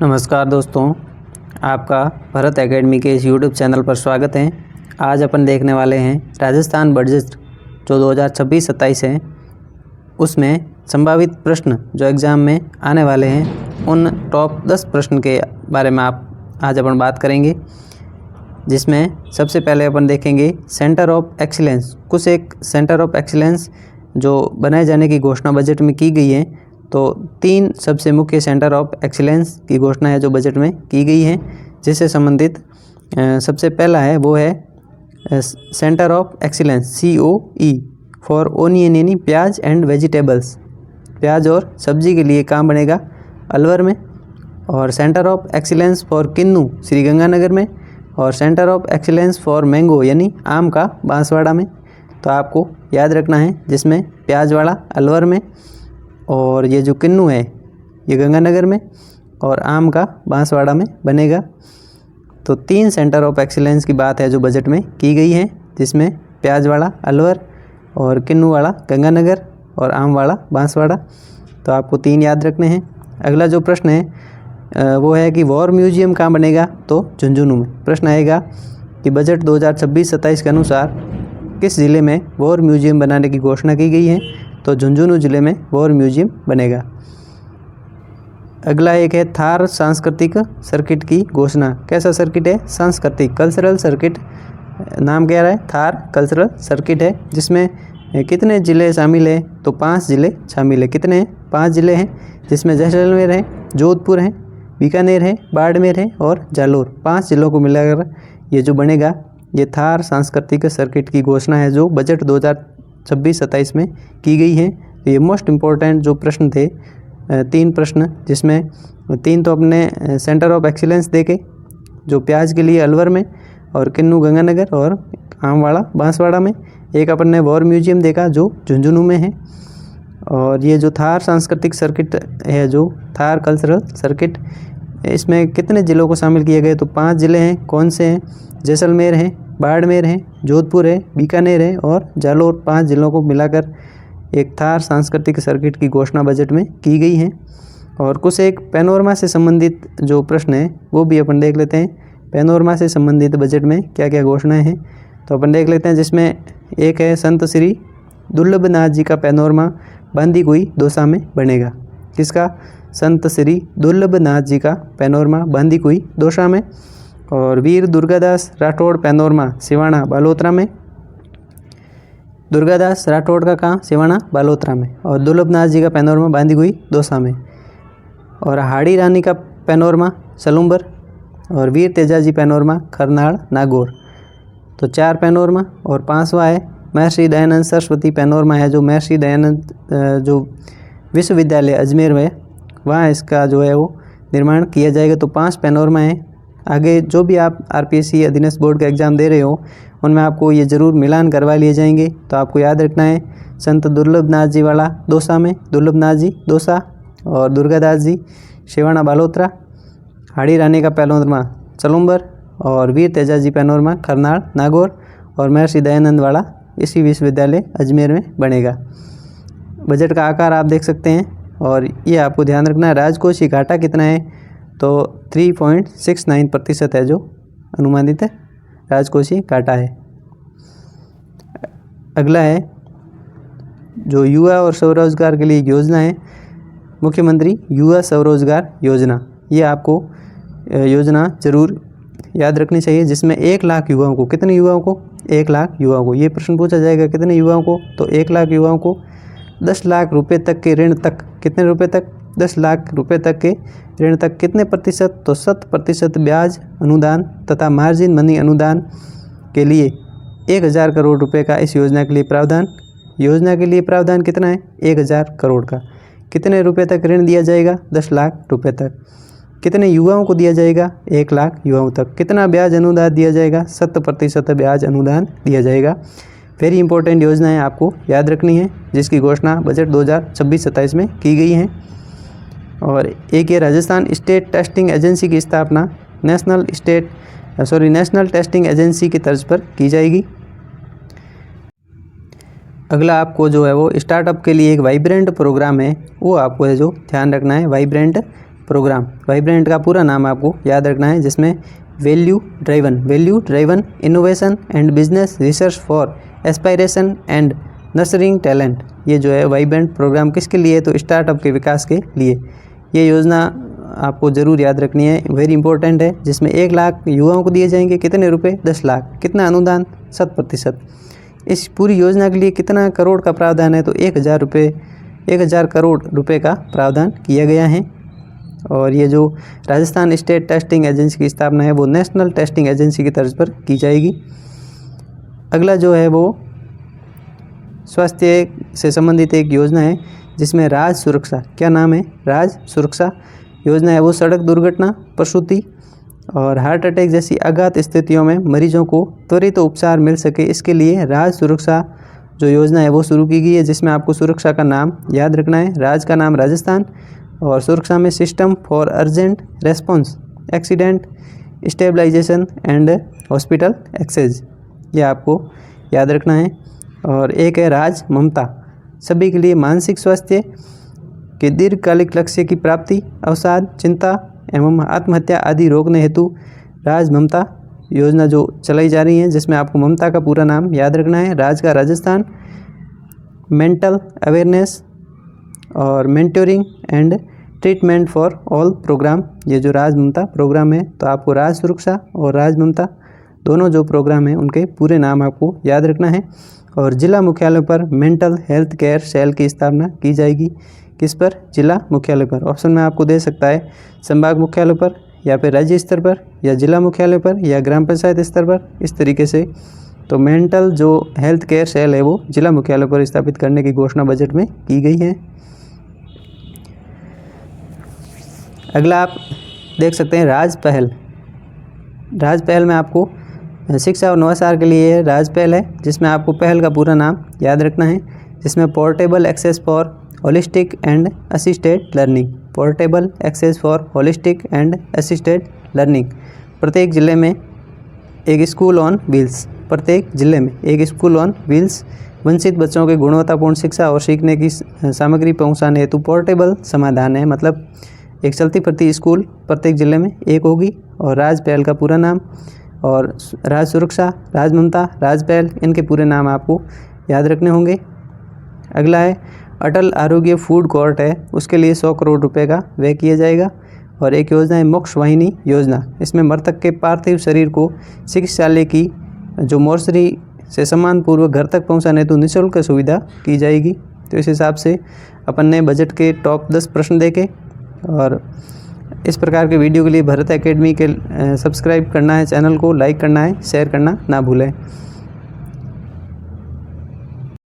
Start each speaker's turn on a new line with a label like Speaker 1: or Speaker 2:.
Speaker 1: नमस्कार दोस्तों, आपका भरत एकेडमी के इस यूट्यूब चैनल पर स्वागत है। आज अपन देखने वाले हैं राजस्थान बजट जो 2026-27 है, उसमें संभावित प्रश्न जो एग्ज़ाम में आने वाले हैं उन टॉप 10 प्रश्न के बारे में आज अपन बात करेंगे। जिसमें सबसे पहले अपन देखेंगे सेंटर ऑफ एक्सीलेंस। कुछ एक सेंटर ऑफ एक्सीलेंस जो बनाए जाने की घोषणा बजट में की गई है, तो 3 सबसे मुख्य सेंटर ऑफ एक्सीलेंस की घोषणा है जो बजट में की गई है, जिससे संबंधित सबसे पहला है वो है centre of excellence COE for onion यानी प्याज एंड वेजिटेबल्स। प्याज और सब्जी के लिए काम बनेगा अलवर में। और सेंटर ऑफ एक्सीलेंस फॉर किन्नू श्री गंगानगर में। और centre of excellence for mango यानी आम का बांसवाड़ा में। तो आपको याद रखना है, जिसमें प्याज वाला अलवर में और ये जो किन्नू है ये गंगानगर में और आम का बांसवाड़ा में बनेगा। तो 3 सेंटर ऑफ एक्सीलेंस की बात है जो बजट में की गई है, जिसमें प्याज वाला अलवर और किन्नू वाला गंगानगर और आम वाला बांसवाड़ा। तो आपको 3 याद रखने हैं। अगला जो प्रश्न है वो है कि वॉर म्यूजियम कहाँ बनेगा, तो झुंझुनू में। प्रश्न आएगा कि बजट 2026-27 के अनुसार किस ज़िले में वॉर म्यूजियम बनाने की घोषणा की गई है, तो झुंझुनू ज़िले में वॉर म्यूजियम बनेगा। अगला एक है थार सांस्कृतिक सर्किट की घोषणा। कैसा सर्किट है? सांस्कृतिक कल्चरल सर्किट नाम कह रहा है, थार कल्चरल सर्किट है। जिसमें कितने ज़िले शामिल है, तो 5 ज़िले शामिल है। कितने हैं? 5 ज़िले हैं, जिसमें जैसलमेर है, जोधपुर है, बीकानेर है, बाड़मेर है और जालोर। 5 ज़िलों को मिलाकर ये जो बनेगा, ये थार सांस्कृतिक सर्किट की घोषणा है जो बजट 2026-27 में की गई है। तो ये मोस्ट इम्पोर्टेंट जो प्रश्न थे, 3 प्रश्न, जिसमें 3 तो अपने सेंटर ऑफ एक्सीलेंस देखे, जो प्याज के लिए अलवर में और किन्नू गंगानगर और आमवाड़ा बांसवाड़ा में। एक अपन ने वॉर म्यूजियम देखा जो झुंझुनू में है। और ये जो थार सांस्कृतिक सर्किट है, जो थार कल्चरल सर्किट, इसमें कितने ज़िलों को शामिल किए गए, तो 5 ज़िले हैं। कौन से हैं? जैसलमेर है, बाड़मेर है, जोधपुर है, बीकानेर है और जालोर। 5 ज़िलों को मिलाकर एक थार सांस्कृतिक सर्किट की घोषणा बजट में की गई है। और कुछ एक पैनोरमा से संबंधित जो प्रश्न है वो भी अपन देख लेते हैं। पैनोरमा से संबंधित बजट में क्या क्या घोषणाएं हैं, तो अपन देख लेते हैं। जिसमें एक है संत श्री दुर्लभनाथ जी का पैनोरमा बांदीकुई दौसा में बनेगा। किसका? संत श्री दुर्लभनाथ जी का पैनोरमा बांदीकुई दौसा में। और वीर दुर्गादास राठौड़ पैनोरमा सिवाना बालोतरा में। दुर्गादास राठौड़ का कहाँ? सिवाना बालोतरा में। और दुर्लभनाथ जी का पैनोरमा बांदीकुई दौसा में। और हाड़ी रानी का पैनोरमा सलूम्बर। और वीर तेजाजी पैनोरमा खरनाड़ नागौर। तो 4 पैनोरमा। और 5वां है महर्षि दयानंद सरस्वती पैनोरमा है, जो महर्षि दयानंद जो विश्वविद्यालय अजमेर में, वहाँ इसका जो है वो निर्माण किया जाएगा। तो 5 पैनोरमा हैं। आगे जो भी आप RPSC अधीनस्थ बोर्ड का एग्ज़ाम दे रहे हो, उनमें आपको ये ज़रूर मिलान करवा लिए जाएंगे। तो आपको याद रखना है, संत दुर्लभनाथ जी वाला दौसा में, दुर्लभनाथ जी दौसा और दुर्गादास जी सिवाना बालोतरा। हाड़ी रानी का पैनोरमा सलूम्बर और वीर तेजाजी पैनोरमा खरनाड़ नागौर और महर्षि दयानंद वाला इसी विश्वविद्यालय अजमेर में बनेगा। बजट का आकार आप देख सकते हैं। और ये आपको ध्यान रखना है, राजकोषीय घाटा कितना है, तो 3.69% है जो अनुमानित है राजकोषीय घाटा है। अगला है जो युवा और स्वरोजगार के लिए योजना है, मुख्यमंत्री युवा स्वरोजगार योजना। ये आपको योजना ज़रूर याद रखनी चाहिए, जिसमें 1 लाख युवाओं को, कितने युवाओं को? 1 लाख युवाओं को। ये प्रश्न पूछा जाएगा, कितने युवाओं को, तो 1 लाख युवाओं को 10 लाख रुपए तक के ऋण तक। कितने रुपए तक? 10 लाख रुपए तक के ऋण तक। कितने प्रतिशत? तो 100% ब्याज अनुदान तथा मार्जिन मनी अनुदान के लिए 1000 करोड़ रुपए का इस योजना के लिए प्रावधान। योजना के लिए प्रावधान कितना है? 1000 करोड़ का। कितने रुपए तक ऋण दिया जाएगा? 10 लाख रुपए तक। कितने युवाओं को दिया जाएगा? 1 लाख युवाओं तक। कितना ब्याज अनुदान दिया जाएगा? 100% ब्याज अनुदान दिया जाएगा। वेरी इंपॉर्टेंट योजना है, आपको याद रखनी है, जिसकी घोषणा बजट 2026-27 में की गई है। और एक ये राजस्थान स्टेट टेस्टिंग एजेंसी की स्थापना नेशनल टेस्टिंग एजेंसी की तर्ज पर की जाएगी। अगला आपको जो है वो स्टार्टअप के लिए एक वाइब्रेंट प्रोग्राम है, वो आपको है जो ध्यान रखना है। Vibrant programme. वाइब्रेंट का पूरा नाम आपको याद रखना है, जिसमें value driven innovation and business research for aspiration and nurturing talent. ये जो है वाइब्रेंट प्रोग्राम किसके लिए, तो स्टार्टअप के विकास के लिए। ये योजना आपको ज़रूर याद रखनी है, वेरी इंपॉर्टेंट है, जिसमें 1 लाख युवाओं को दिए जाएंगे। कितने रुपए, 10 लाख। कितना अनुदान, 100%। इस पूरी योजना के लिए कितना करोड़ का प्रावधान है, तो 1000 करोड़ रुपए का प्रावधान किया गया है। और ये जो राजस्थान स्टेट टेस्टिंग एजेंसी की स्थापना है वो नेशनल टेस्टिंग एजेंसी की तर्ज पर की जाएगी। अगला जो है वो स्वास्थ्य से संबंधित एक योजना है, जिसमें राज सुरक्षा, क्या नाम है, राज सुरक्षा योजना है वो सड़क दुर्घटना, प्रसूति और हार्ट अटैक जैसी आघात स्थितियों में मरीजों को त्वरित उपचार मिल सके, इसके लिए राज सुरक्षा जो योजना है वो शुरू की गई है, जिसमें आपको सुरक्षा का नाम याद रखना है। राज का नाम राजस्थान और सुरक्षा में system for urgent response accident stabilization and hospital access, ये आपको याद रखना है। और एक है राज ममता, सभी के लिए मानसिक स्वास्थ्य के दीर्घकालिक लक्ष्य की प्राप्ति, अवसाद, चिंता एवं आत्महत्या आदि रोकने हेतु राज ममता योजना जो चलाई जा रही है, जिसमें आपको ममता का पूरा नाम याद रखना है। राज का राजस्थान, मेंटल अवेयरनेस और mentoring and treatment for all programme, ये जो राज ममता प्रोग्राम है, तो आपको राज सुरक्षा और राज ममता दोनों जो प्रोग्राम हैं उनके पूरे नाम आपको याद रखना है। और जिला मुख्यालय पर मेंटल हेल्थ केयर सेल की स्थापना की जाएगी। किस पर, जिला मुख्यालय पर। ऑप्शन में आपको दे सकता है संभाग मुख्यालय पर, या फिर राज्य स्तर पर, या जिला मुख्यालय पर, या ग्राम पंचायत स्तर पर, इस तरीके से। तो मेंटल जो हेल्थ केयर सेल है वो जिला मुख्यालय पर स्थापित करने की घोषणा बजट में की गई है। अगला आप देख सकते हैं राज पहल में आपको शिक्षा और नवाचार के लिए राज पहल है, जिसमें आपको पहल का पूरा नाम याद रखना है, जिसमें portable access for holistic and assisted learning, portable access for holistic and assisted learning. प्रत्येक जिले में एक स्कूल ऑन व्हील्स, वंचित बच्चों के गुणवत्तापूर्ण शिक्षा और सीखने की सामग्री पहुंचाने हेतु पोर्टेबल समाधान है, मतलब एक चलती फिरती स्कूल प्रत्येक जिले में एक होगी। और राज पहल का पूरा नाम, और राज सुरक्षा, राज ममता, राज पहल, इनके पूरे नाम आपको याद रखने होंगे। अगला है अटल आरोग्य फूड कोर्ट है, उसके लिए 100 करोड़ रुपए का व्यय किया जाएगा। और एक योजना है मोक्ष वाहिनी योजना, इसमें मृतक के पार्थिव शरीर को चिकित्सालय की जो मोर्चरी से सम्मानपूर्वक घर तक पहुंचाने हेतु निःशुल्क सुविधा की जाएगी। तो इस हिसाब से अपन ने बजट के टॉप 10 प्रश्न देखे। और इस प्रकार के वीडियो के लिए भरत एकेडमी के सब्सक्राइब करना है, चैनल को लाइक करना है, शेयर करना ना भूलें।